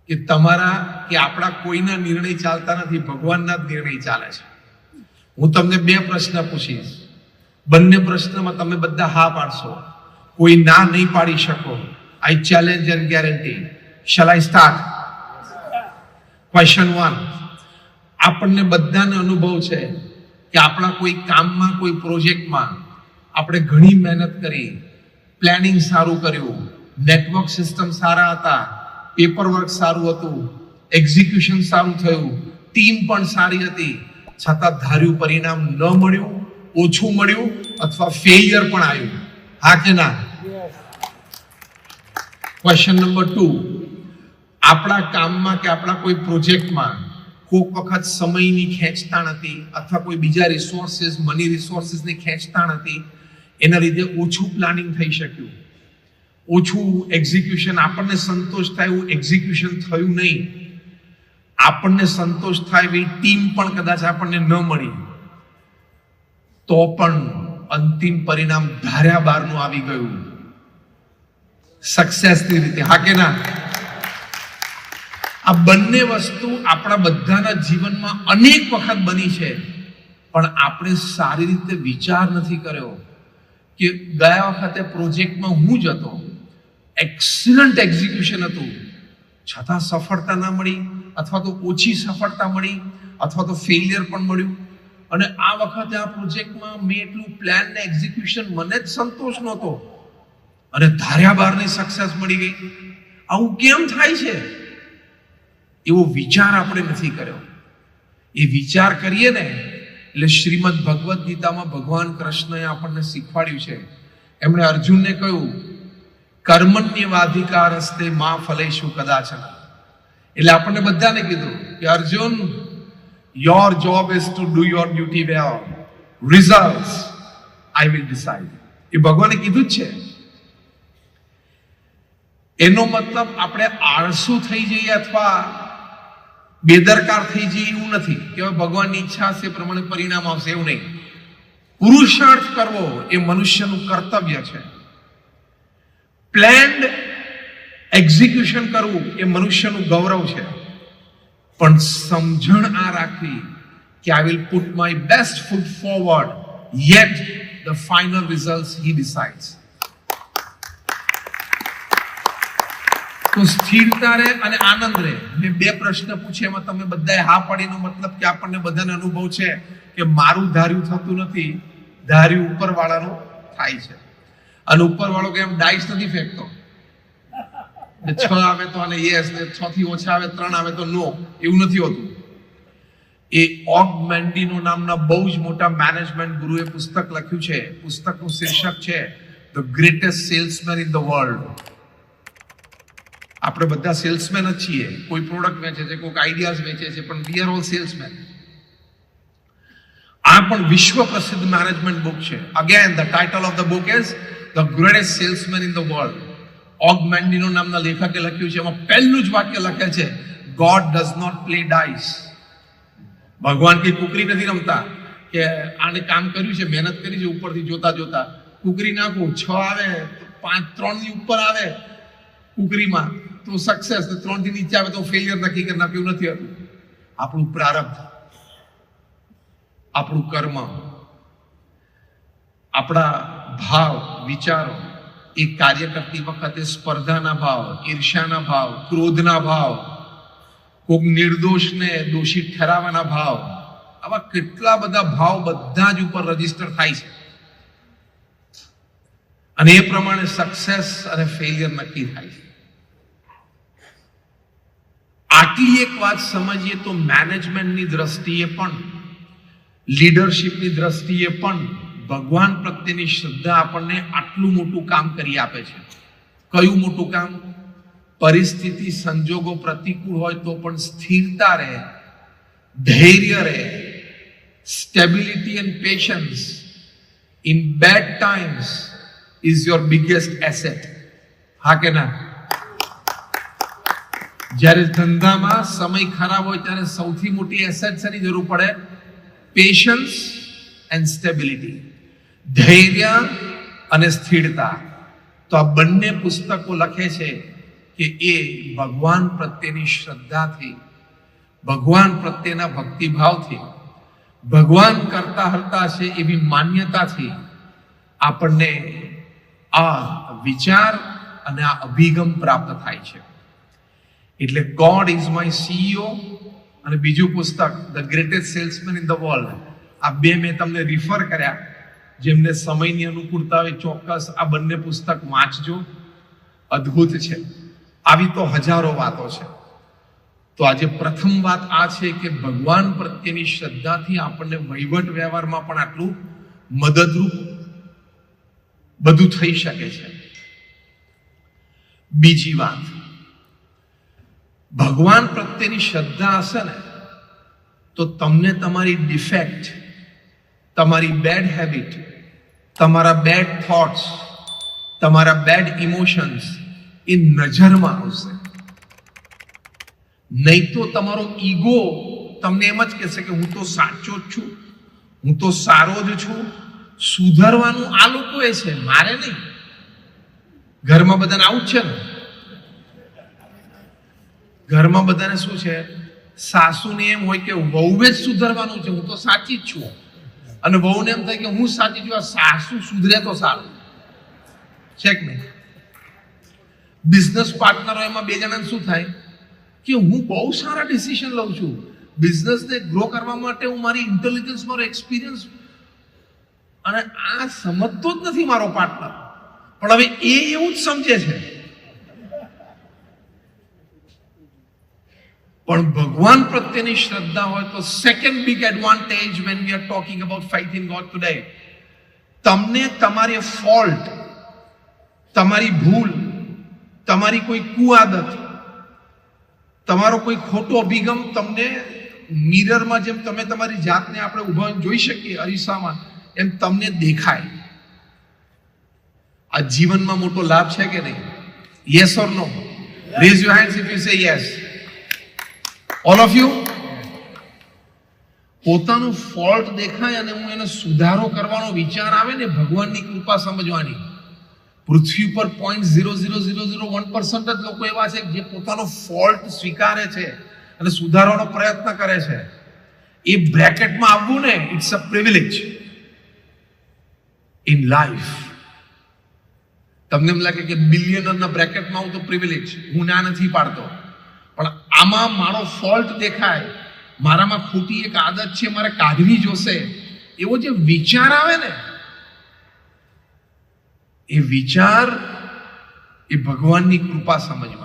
કે તમારા કે આપણા કોઈના નિર્ણય ચાલતા નથી, ભગવાનના જ નિર્ણય ચાલે છે. હું તમને 2 પ્રશ્ન પૂછીશ, બંને પ્રશ્નમાં તમે બધા હા પાડશો, કોઈ ના નહીં પાડી શકો. I challenge and guarantee. Shall I start? Question 1. આપણને બધાને અનુભવ છે કે આપણા કોઈ કામમાં, કોઈ પ્રોજેક્ટમાં આપણે ઘણી મહેનત કરી, પ્લાનિંગ સારું કર્યું, નેટવર્ક સિસ્ટમ સારા હતા, પેપર વર્ક સારું હતું, એક્ઝિક્યુશન સારું થયું, ટીમ પણ સારી હતી, છતાં ધાર્યું પરિણામ ન મળ્યું, ઓછું મળ્યું અથવા ફેલિયર પણ આવ્યું. હા કે ના? Question number 2. આપણા કામમાં કે આપણા કોઈ પ્રોજેક્ટમાં કોઈક વખત સમયની ખેંચતાણ હતી અથવા કોઈ બીજા રિસોર્સિસ, મની રિસોર્સિસની ખેંચતાણ હતી, એના લીધે ઓછું પ્લાનિંગ થઈ શક્યું, ઓછું એક્ઝિક્યુશન, આપણને સંતોષ થાય એવું એક્ઝિક્યુશન થયું નહીં, આપણને સંતોષ થાય એવી ટીમ પણ કદાચ આપણને ન મળી, તો પણ અંતિમ પરિણામ ધાર્યા બહારનું આવી ગયું, સક્સેસની રીતે. હા કે ના? આ બંને વસ્તુ આપણા બધાના જીવનમાં અનેક વખત બની છે, પણ આપણે સારી રીતે વિચાર નથી કર્યો કે ગયા વખતે પ્રોજેક્ટમાં હું જ હતો, એક્સિલન્ટ એક્ઝિક્યુશન હતું, છતાં સફળતા ના મળી, અથવા તો ઓછી સફળતા મળી, અથવા તો ફેલિયર પણ મળ્યું. અને આ વખતે આ પ્રોજેક્ટમાં મેં એટલું પ્લાન ને એક્ઝિક્યુશન, મને જ સંતોષ નહોતો અને ધાર્યા બહારની સક્સેસ મળી ગઈ. આવું કેમ થાય છે? એવો વિચાર આપણે નથી કર્યો. એ વિચાર કરીએ ને એટલે શ્રીમદ ભગવદ્ ગીતામાં ભગવાન કૃષ્ણએ આપણને શીખવાડ્યું છે. એમણે અર્જુનને કહ્યું, કર્મણ્યવાધિકારસ્તે મા ફલેષુ કદાચન. એટલે આપણને બધાને કીધું કે Arjun, your job is to do your duty well, results I will decide. એ ભગવાને કીધું જ છે. એનો મતલબ આપણે આળસુ થઈ જઈએ અથવા બેદરકાર થઈ જઈએ એવું નથી કે ભગવાનની ઈચ્છા હશે એ પ્રમાણે પરિણામ આવશે, એવું નહીં. પુરુષાર્થ કરવો એ મનુષ્યનું કર્તવ્ય છે. પ્લાન્ડ એક્ઝિક્યુશન કરવું એ મનુષ્યનું ગૌરવ છે. પણ સમજણ આ રાખવી કે I will put my best foot forward, yet the final result હી ડિસાઇડ્સ. તો સ્થિરતા રહે અને આનંદ રહે. મેં 2 પ્રશ્ન પૂછ્યા, એમાં તમે બધાએ હા પાડીનો મતલબ કે આપણને બધાને અનુભવ છે કે મારું ધાર્યું થતું નથી, ધાર્યું ઉપરવાળાનું થાય છે. અને ઉપરવાળો કે એમ ડાઇસ નથી ફેંકતો, 6 આવે તો અને યસ, ને 6 થી ઓછા આવે, 3 આવે તો નો, એવું નથી હોતું. એ ઓગ મેન્ડીનો નામના બહુ જ મોટા મેનેજમેન્ટ ગુરુએ પુસ્તક લખ્યું છે. પુસ્તકનું શીર્ષક છે the greatest salesman in the world. આપણે બધા સેલ્સમેન જ છીએ. કોઈ પ્રોડક્ટ વેચે છે, કોઈ આઈડિયાઝ વેચે છે, પણ વી આર ઓલ સેલ્સમેન. આ પણ વિશ્વ પ્રસિદ્ધ મેનેજમેન્ટ બુક છે. Again the title of the book is the greatest salesman in the world. Og Mandino નામના લેખકે લખ્યું છે. એમાં પહેલું જ વાક્ય લખે છે, God does not play dice. ભગવાન કઈ કુકરી નથી રમતા કે આને કામ કર્યું છે, મહેનત કરી છે, ઉપરથી જોતા જોતા કુકરી નાખું, 6 આવે, 5, 3 ની ઉપર આવે કુકરીમાં તો સક્સેસ, 3 થી નીચે આવે તો ફેલિયર નક્કી કરી નાખ્યું નથી હતું. આપણું પ્રારબ્ધ, આપણું કર્મ, આપણા ભાવ, વિચારો એ કાર્ય કરતી વખતે સ્પર્ધાના ભાવ, ઈર્ષ્યાના ભાવ, ક્રોધના ભાવ, કોઈક નિર્દોષને દોષિત ઠરાવવાના ભાવ, આવા કેટલા બધા ભાવ બધા જ ઉપર રજીસ્ટર થાય છે. અને એ પ્રમાણે સક્સેસ અને ફેલિયર નક્કી થાય છે. આટલી એક વાત સમજીએ તો મેનેજમેન્ટની દ્રષ્ટિએ પણ, લીડરશિપની દ્રષ્ટિએ પણ ભગવાન પ્રત્યેની શ્રદ્ધા આપણને આટલું મોટું કામ કરી આપે છે. કયું મોટું કામ? પરિસ્થિતિ, સંજોગો પ્રતિકૂળ હોય તો પણ સ્થિરતા રહે, ધૈર્ય રહે, stability and patience in bad times is your biggest asset. હા કે ના? જ્યારે ધંધામાં સમય ખરાબ હોય ત્યારે સૌથી મોટી એસેટ શેની જરૂર પડે? પેશન્સ એન્ડ સ્ટેબિલિટી, ધૈર્ય અને સ્થિરતા. તો આ બંને પુસ્તકો લખે છે કે એ ભગવાન પ્રત્યેની શ્રદ્ધાથી, ભગવાન પ્રત્યેના ભક્તિભાવથી, ભગવાન કરતા હરતા છે એવી માન્યતાથી આપણને આ વિચાર અને આ અભિગમ પ્રાપ્ત થાય છે. એટલે ગોડ ઇઝ માય CEO અને બીજું પુસ્તક the greatest salesman in the world, આ બે મેં તમને રિફર કર્યા. જેમને સમયની અનુકૂળતા હોય ચોક્કસ આ બંને પુસ્તક વાંચજો, અદ્ભુત છે. આવી તો હજારો વાતો છે. તો આજે પ્રથમ વાત આ છે કે ભગવાન પ્રત્યેની શ્રદ્ધાથી આપણને વહીવટ વ્યવહારમાં પણ આટલું મદદરૂપ બધું થઈ શકે છે. બીજી વાત, ભગવાન પ્રત્યેની શ્રદ્ધા હશે ને તો તમને તમારી ડિફેક્ટ, તમારી બેડ હેબિટ, તમારા બેડ થોટ્સ, તમારા બેડ ઇમોશન્સ એ નજરમાં આવશે. નહીં તો તમારો ઈગો તમને એમ જ કહેશે કે હું તો સાચો જ છું, હું તો સારો જ છું, સુધારવાનું આ લોકો એ છે, મારે નહીં. ઘરમાં બધાને આવું જ છે ને. ઘરમાં બધાને શું છે, સાસુને એમ હોય કે વહુએ જ સુધારવાનું છે, હું તો સાચી જ છું. અને વહુને એમ થાય કે હું સાચી છું, આ સાસુ સુધરે તો સારું છે કે નહીં. બિઝનેસ પાર્ટનરો એમાં બે જણાને શું થાય કે હું બહુ સારા ડિસિઝન લઉં છું, બિઝનેસને ગ્રો કરવા માટે હું મારી ઇન્ટેલિજન્સ, મારો એક્સપિરિયન્સ, અને આ સમજતો જ નથી મારો પાર્ટનર. પણ હવે એ એવું જ સમજે છે. પણ ભગવાન પ્રત્યેની શ્રદ્ધા હોય તો second big advantage when we are talking about faith in God today, તમને તમારી ફોલ્ટ, તમારી ભૂલ, તમારી કોઈ કુઆદત, તમારો કોઈ ખોટો અભિગમ તમને મિરરમાં, જેમ તમે તમારી જાતને આપણે ઊભા જોઈ શકીએ અરીસામાં, એમ તમને દેખાય. આ જીવનમાં મોટો લાભ છે કે નહીં? Yes or no? Raise your hands if you say yes. All of you. પોતાનું ફોલ્ટ દેખાય અને હું એને સુધારો કરવાનો વિચાર આવે ને, ભગવાનની કૃપા સમજવાની. પૃથ્વી પર 0.00001% જ લોકો એવા છે જે પોતાનો ફોલ્ટ સ્વીકારે છે અને સુધારવાનો પ્રયત્ન કરે છે. એ બ્રેકેટમાં આવવું ને, it's a privilege in life. તમને એમ લાગે કે બિલિયનરના બ્રેકેટમાં આવું તો પ્રિવિલેજ, હું ના નથી પાડતો. પણ આમાં મારો ફોલ્ટ દેખાય, મારામાં ખોટી એક આદત છે, મારે કાઢવી જોશે, એવો જે વિચાર આવે ને, એ વિચાર એ ભગવાનની કૃપા સમજવા.